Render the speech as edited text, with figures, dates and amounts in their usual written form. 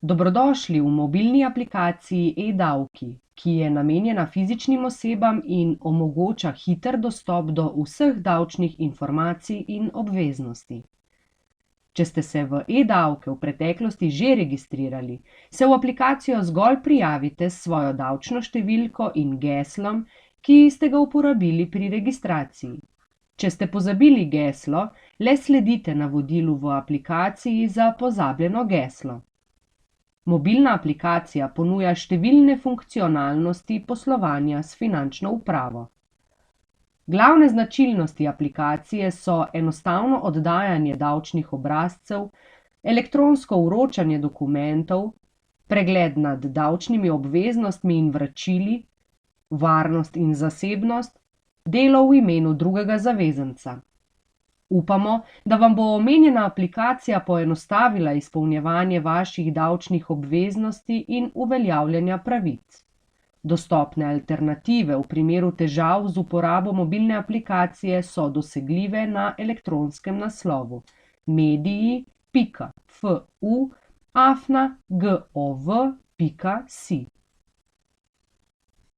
Dobrodošli v mobilni aplikaciji eDavki, ki je namenjena fizičnim osebam in omogoča hiter dostop do vseh davčnih informacij in obveznosti. Če ste se v eDavke v preteklosti že registrirali, se v aplikacijo zgolj prijavite s svojo davčno številko in geslom, ki ste ga uporabili pri registraciji. Če ste pozabili geslo, le sledite navodilu v aplikaciji za pozabljeno geslo. Mobilna aplikacija ponuja številne funkcionalnosti poslovanja s finančno upravo. Glavne značilnosti aplikacije so enostavno oddajanje davčnih obrazcev, elektronsko vročanje dokumentov, pregled nad davčnimi obveznostmi in vračili, varnost in zasebnost, delo v imenu drugega zavezanca. Upamo, da vam bo omenjena aplikacija poenostavila izpolnjevanje vaših davčnih obveznosti in uveljavljanja pravic. Dostopne alternative v primeru težav z uporabo mobilne aplikacije so dosegljive na elektronskem naslovu mediji.fu@gov.si.